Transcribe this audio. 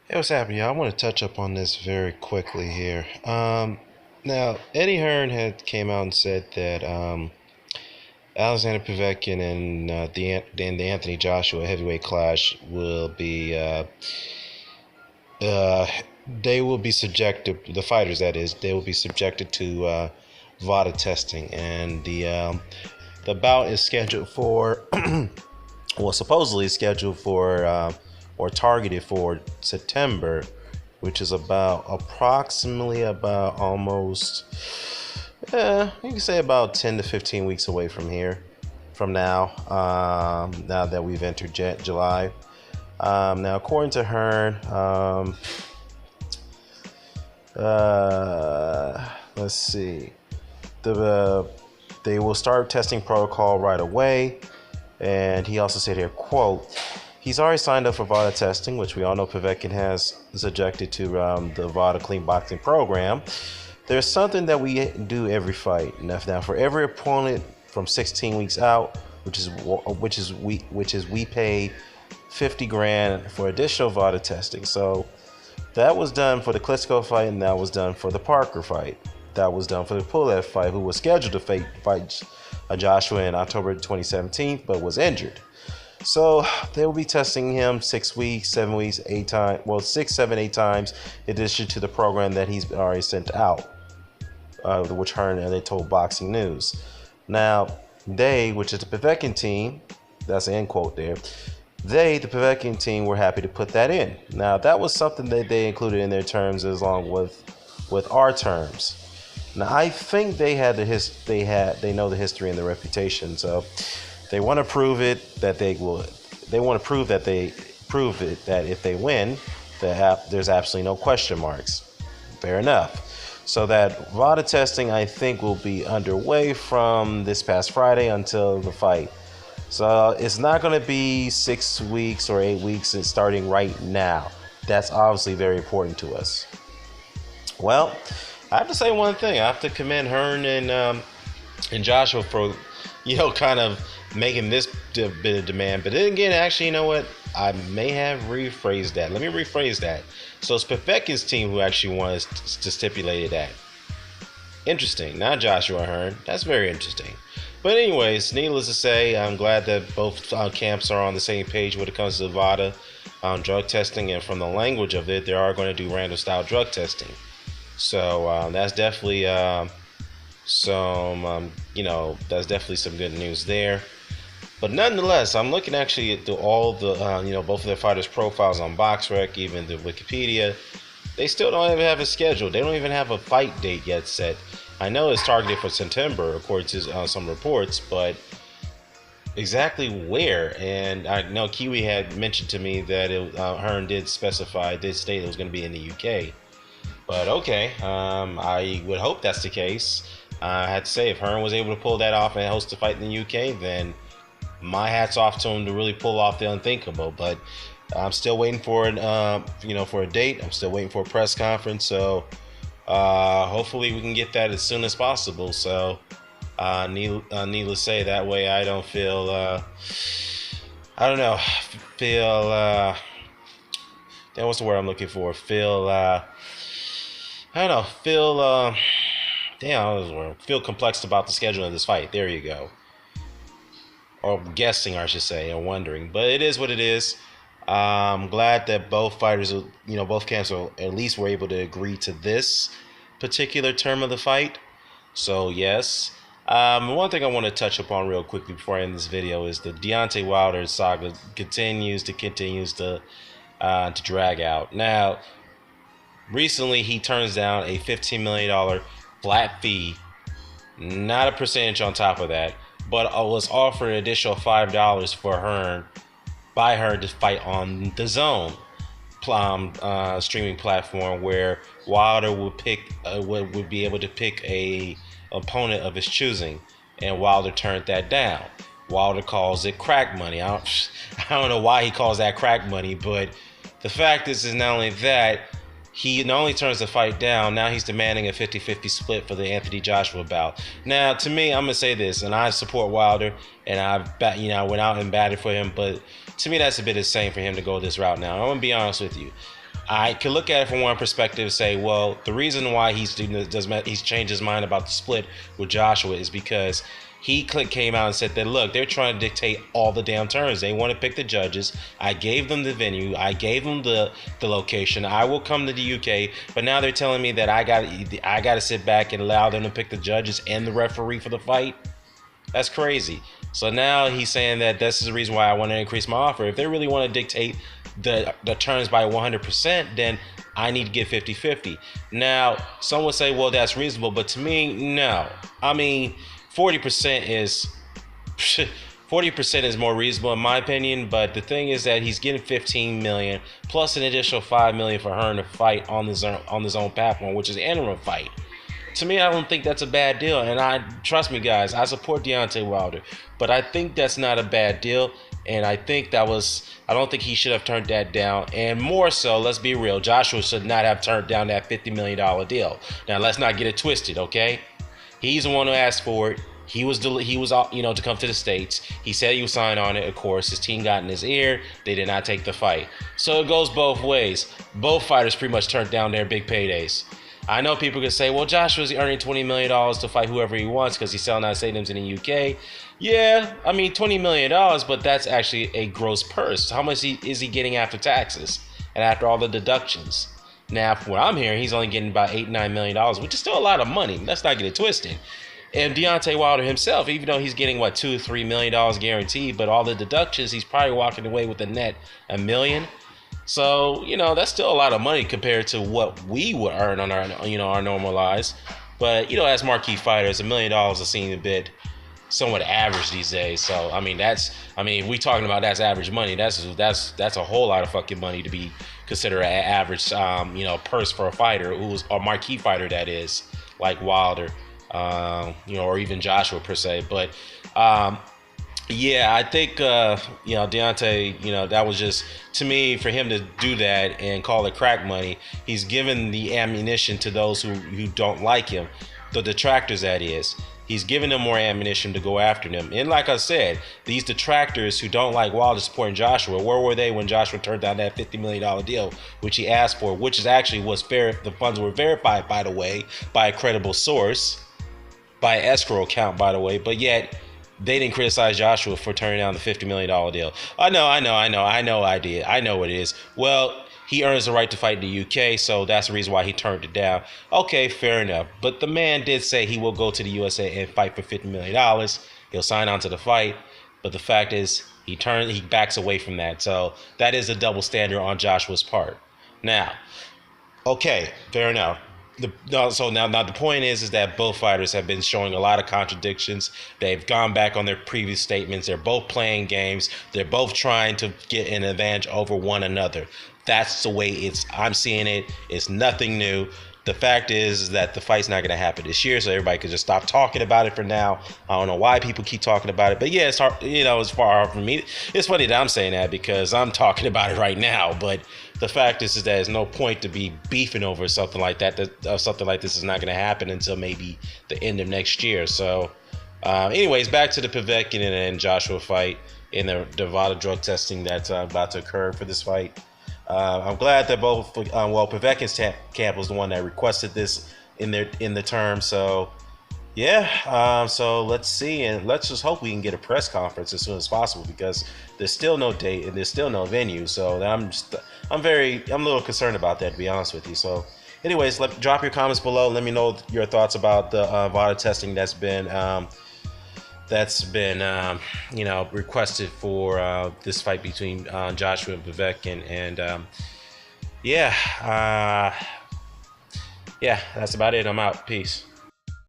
Hey, what's happening, y'all? I want to touch up on this very quickly here. Now Eddie Hearn had came out and said that Alexander Povetkin and the Anthony Joshua heavyweight clash will be uh, they will be subjected, the fighters that is, they will be subjected to VADA testing, and the bout is scheduled for well, supposedly scheduled for or targeted for September, which is about approximately about almost, you can say about 10 to 15 weeks away from here, from now. Now that we've entered July. Now, according to Hearn, let's see, they will start testing protocol right away. And he also said here, quote, he's already signed up for VADA testing, which we all know Povetkin has subjected to the VADA clean boxing program. There's something that we do every fight. Now for every opponent from 16 weeks out, which is we pay 50 grand for additional VADA testing. So that was done for the Klitschko fight, and that was done for the Parker fight. That was done for the Pulev fight, who was scheduled to fight Joshua in October 2017, but was injured. So they will be testing him 6 weeks, 7 weeks, 8 times. Well, 6, 7, 8 times in addition to the program that he's already sent out, which Hearn and they told Boxing News. Now, they, which is the Povetkin team, that's an end quote there. They, the Povetkin team, were happy to put that in. Now, that was something that they included in their terms, as long with our terms. Now, I think they know the history and the reputation, so they want to prove it that they want to prove that if they win, there's absolutely no question marks. Fair enough. So that VADA testing, I think, will be underway from this past Friday until the fight. So it's not going to be 6 weeks or 8 weeks. It's starting right now. That's obviously very important to us. Well, I have to say one thing. I have to commend Hearn and Joshua for, kind of making this bit of demand. But then again, actually, you know what? I may have rephrased that. Let me rephrase that. So it's Povetkin's team who actually wanted to stipulate that. Interesting. Not Joshua Hearn. That's very interesting. But anyways, needless to say, I'm glad that both camps are on the same page when it comes to VADA drug testing. And from the language of it, they are going to do random style drug testing. So that's definitely that's definitely some good news there. But nonetheless, I'm looking actually at all the both of their fighters' profiles on BoxRec, even the Wikipedia. They still don't even have a schedule. They don't even have a fight date yet set. I know it's targeted for September, according to some reports, but exactly where? And I know Kiwi had mentioned to me that Hearn did state it was going to be in the UK. But okay, I would hope that's the case. I had to say, if Hearn was able to pull that off and host a fight in the UK, then my hat's off to him to really pull off the unthinkable. But I'm still waiting for for a date. I'm still waiting for a press conference. So hopefully we can get that as soon as possible. So needless to say, that way I don't feel what's the word I'm looking for? Feel complexed about the schedule of this fight. There you go. Or guessing, I should say, or wondering. But it is what it is. I'm glad that both fighters, both camps at least were able to agree to this particular term of the fight. So, yes. One thing I want to touch upon real quickly before I end this video is the Deontay Wilder saga continues to drag out. Now, recently he turns down a $15 million flat fee, not a percentage on top of that, but was offered an additional $5 by Hearn to fight on the Zone streaming platform, where Wilder would be able to pick a opponent of his choosing, and Wilder turned that down. Wilder calls it crack money. I don't know why he calls that crack money, but the fact is not only that, he not only turns the fight down, now he's demanding a 50-50 split for the Anthony Joshua bout. Now, to me, I'm going to say this, and I support Wilder, and I went out and batted for him, but to me, that's a bit insane for him to go this route now. I'm going to be honest with you. I could look at it from one perspective and say, well, the reason why he's changed his mind about the split with Joshua is because he came out and said that, look, they're trying to dictate all the damn terms. They want to pick the judges. I gave them the venue. I gave them the location. I will come to the UK, but now they're telling me that I got to sit back and allow them to pick the judges and the referee for the fight. That's crazy. So now he's saying that this is the reason why I want to increase my offer. If they really want to dictate the terms by 100%, then I need to get 50-50. Now, some would say, well, that's reasonable, but to me, no. I mean, 40% is 40% is more reasonable in my opinion, but the thing is that he's getting 15 million plus an additional 5 million for her to fight on his own platform, which is an interim fight. To me, I don't think that's a bad deal, and trust me, guys, I support Deontay Wilder, but I think that's not a bad deal, and I don't think he should have turned that down. And more so, let's be real, Joshua should not have turned down that $50 million deal. Now, let's not get it twisted, okay? He's the one who asked for it. He was to come to the States. He said he would sign on it. Of course, his team got in his ear. They did not take the fight. So it goes both ways. Both fighters pretty much turned down their big paydays. I know people can say, well, Joshua's earning $20 million to fight whoever he wants because he's selling out stadiums in the UK. Yeah, I mean, $20 million, but that's actually a gross purse. How much is he getting after taxes and after all the deductions? Now, from what I'm hearing, he's only getting about $8-9 million, which is still a lot of money. Let's not get it twisted. And Deontay Wilder himself, even though he's getting, $2-3 million guaranteed, but all the deductions, he's probably walking away with a net $1 million. So, that's still a lot of money compared to what we would earn on our normal lives. But, as marquee fighters, $1 million is seen a bit somewhat average these days. So, if we talking about that's average money, that's a whole lot of fucking money to be considered an average, purse for a fighter who's a marquee fighter, that is, like Wilder, or even Joshua per se. But, yeah, I think, Deontay, that was just, to me, for him to do that and call it crack money, he's given the ammunition to those who don't like him, the detractors, that is. He's giving them more ammunition to go after them. And like I said, these detractors who don't like Wilder supporting Joshua, where were they when Joshua turned down that $50 million deal, which he asked for, which is actually was fair. The funds were verified, by the way, by a credible source, by an escrow account, by the way, but yet they didn't criticize Joshua for turning down the $50 million deal. I know what it is. Well, he earns the right to fight in the UK, so that's the reason why he turned it down. Okay, fair enough. But the man did say he will go to the USA and fight for $50 million. He'll sign on to the fight. But the fact is, he backs away from that. So that is a double standard on Joshua's part. Now, okay, fair enough. So now the point is that both fighters have been showing a lot of contradictions. They've gone back on their previous statements. They're both playing games. They're both trying to get an advantage over one another. That's the way I'm seeing it. It's nothing new. The fact is that the fight's not going to happen this year, so everybody could just stop talking about it for now. I don't know why people keep talking about it, but yeah, it's hard. It's far off from me. It's funny that I'm saying that because I'm talking about it right now, but the fact is that there's no point to be beefing over something like that. Something like this is not going to happen until maybe the end of next year. So, anyways, back to the Povetkin and Joshua fight in the VADA drug testing that's about to occur for this fight. I'm glad that both, Povetkin's camp was the one that requested this in the term. So, yeah. So let's see, and let's just hope we can get a press conference as soon as possible because there's still no date and there's still no venue. So I'm a little concerned about that, to be honest with you. So, anyways, drop your comments below. Let me know your thoughts about the VADA testing that's been requested for this fight between Joshua and Povetkin. And yeah, that's about it. I'm out. Peace.